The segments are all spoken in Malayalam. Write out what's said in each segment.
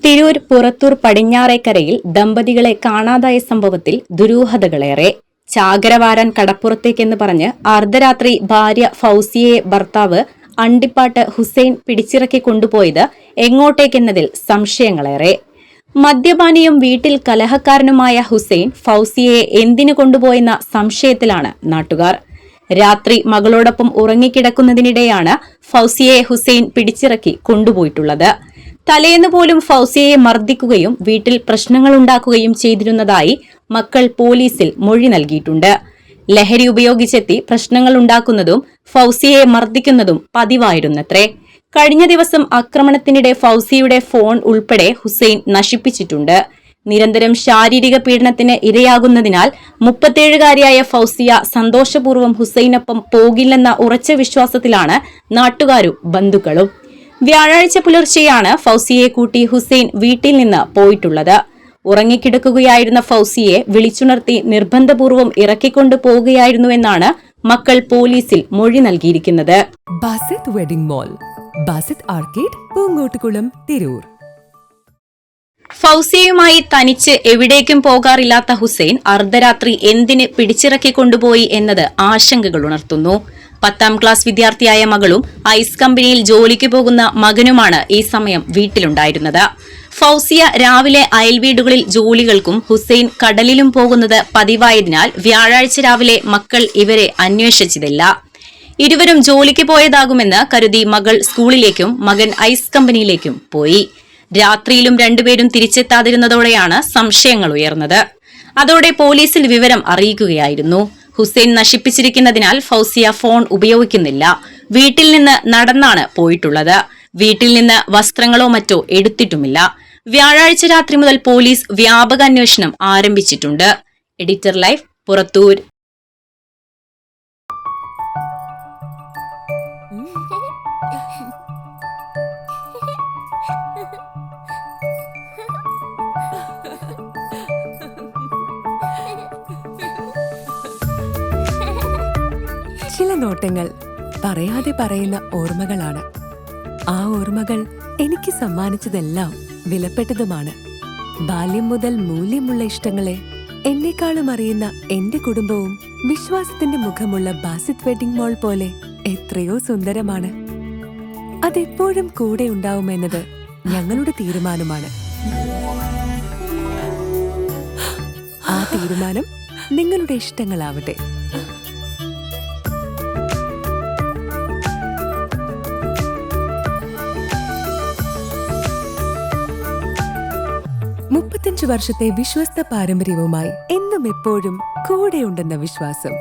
തിരൂർ പുറത്തൂർ പടിഞ്ഞാറേക്കരയിൽ ദമ്പതികളെ കാണാതായ സംഭവത്തിൽ ദുരൂഹതകളേറെ. ചാകരവാരാൻ കടപ്പുറത്തേക്കെന്ന് പറഞ്ഞ് അർദ്ധരാത്രി ഭാര്യ ഫൗസിയയെ ഭർത്താവ് അണ്ടിപ്പാട്ട് ഹുസൈൻ പിടിച്ചിറക്കി കൊണ്ടുപോയത് എങ്ങോട്ടേക്കെന്നതിൽ സംശയങ്ങളേറെ. മദ്യപാനിയും വീട്ടിൽ കലഹക്കാരനുമായ ഹുസൈൻ ഫൗസിയയെ എന്തിനു കൊണ്ടുപോയെന്ന സംശയത്തിലാണ് നാട്ടുകാർ. രാത്രി മകളോടൊപ്പം ഉറങ്ങിക്കിടക്കുന്നതിനിടെയാണ് ഫൗസിയയെ ഹുസൈൻ പിടിച്ചിറക്കി കൊണ്ടുപോയിട്ടുള്ളത്. തലേന്ന് പോലും ഫൗസിയയെ മർദ്ദിക്കുകയും വീട്ടിൽ പ്രശ്നങ്ങളുണ്ടാക്കുകയും ചെയ്തിരുന്നതായി മക്കൾ പോലീസിൽ മൊഴി നൽകിയിട്ടുണ്ട്. ലഹരി ഉപയോഗിച്ചെത്തി പ്രശ്നങ്ങളുണ്ടാക്കുന്നതും ഫൗസിയയെ മർദ്ദിക്കുന്നതും പതിവായിരുന്നത്രേ. കഴിഞ്ഞ ദിവസം ആക്രമണത്തിനിടെ ഫൗസിയയുടെ ഫോൺ ഉൾപ്പെടെ ഹുസൈൻ നശിപ്പിച്ചിട്ടുണ്ട്. നിരന്തരം ശാരീരിക പീഡനത്തിന് ഇരയാകുന്നതിനാൽ 37-കാരിയായ ഫൗസിയ സന്തോഷപൂർവ്വം ഹുസൈനൊപ്പം പോകില്ലെന്ന ഉറച്ച വിശ്വാസത്തിലാണ് നാട്ടുകാരും ബന്ധുക്കളും. വ്യാഴാഴ്ച പുലർച്ചെയാണ് ഫൗസിയയെ കൂട്ടി ഹുസൈൻ വീട്ടിൽ നിന്ന് പോയിട്ടുള്ളത്. ഉറങ്ങിക്കിടക്കുകയായിരുന്ന ഫൗസിയെ വിളിച്ചുണർത്തി നിർബന്ധപൂർവ്വം ഇറക്കിക്കൊണ്ടു പോവുകയായിരുന്നുവെന്നാണ് മക്കൾ പോലീസിൽ മൊഴി നൽകിയിരിക്കുന്നത്. Basith wedding mall, Basith arcade, Poongottukulam, Tirur. ഫൗസിയയുമായി തനിച്ച് എവിടേക്കും പോകാറില്ലാത്ത ഹുസൈൻ അർദ്ധരാത്രി എന്തിന് പിടിച്ചിറക്കി കൊണ്ടുപോയി എന്നത് ആശങ്കകൾ ഉണർത്തുന്നു. 10ാം ക്ലാസ് വിദ്യാർത്ഥിയായ മകളും ഐസ് കമ്പനിയിൽ ജോലിക്ക് പോകുന്ന മകനുമാണ് ഈ സമയം വീട്ടിലുണ്ടായിരുന്നത്. ഫൗസിയ രാവിലെ അയൽവീടുകളിൽ ജോലികൾക്കും ഹുസൈൻ കടലിലും പോകുന്നത് പതിവായതിനാൽ വ്യാഴാഴ്ച രാവിലെ മക്കൾ ഇവരെ അന്വേഷിച്ചതില്ല. ഇരുവരും ജോലിക്ക് പോയതാകുമെന്ന് കരുതി മകൾ സ്കൂളിലേക്കും മകൻ ഐസ് കമ്പനിയിലേക്കും പോയി. രാത്രിയിലും രണ്ടുപേരും തിരിച്ചെത്താതിരുന്നതോടെയാണ് സംശയങ്ങൾ ഉയർന്നത്. അതോടെ പോലീസിൽ വിവരം അറിയിക്കുകയായിരുന്നു. ഹുസൈൻ നശിപ്പിച്ചിരിക്കുന്നതിനാൽ ഫൗസിയ ഫോൺ ഉപയോഗിക്കുന്നില്ല. വീട്ടിൽ നിന്ന് നടന്നാണ് പോയിട്ടുള്ളത്. വീട്ടിൽ നിന്ന് വസ്ത്രങ്ങളോ മറ്റോ എടുത്തിട്ടുമില്ല. വ്യാഴാഴ്ച രാത്രി മുതൽ പോലീസ് വ്യാപക അന്വേഷണം ആരംഭിച്ചിട്ടുണ്ട്. Editor live, Purathur. ചില നോട്ടങ്ങൾ പറയാതെ പറയുന്ന ഓർമ്മകളാണ്. ആ ഓർമ്മകൾ എനിക്ക് സമ്മാനിച്ചതെല്ലാം വിലപ്പെട്ടതുമാണ്. ബാല്യം മുതൽ മൂല്യമുള്ള ഇഷ്ടങ്ങളെ എന്നെക്കാളും അറിയുന്ന എന്റെ കുടുംബവും വിശ്വാസത്തിന്റെ മുഖമുള്ള ബാസിത് വെഡിംഗ് മോൾ പോലെ എത്രയോ സുന്ദരമാണ്. അതെപ്പോഴും കൂടെ ഉണ്ടാവുമെന്നത് ഞങ്ങളുടെ തീരുമാനമാണ്. ആ തീരുമാനം നിങ്ങളുടെ ഇഷ്ടങ്ങളാവട്ടെ. വർഷത്തെ വിശ്വസ്ത പാരമ്പര്യവുമായി എന്നും എപ്പോഴും കൂടെയുണ്ടെന്ന വിശ്വാസം.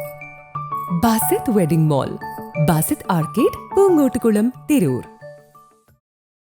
Basith wedding mall, Basith arcade, Poongottukulam, Tirur.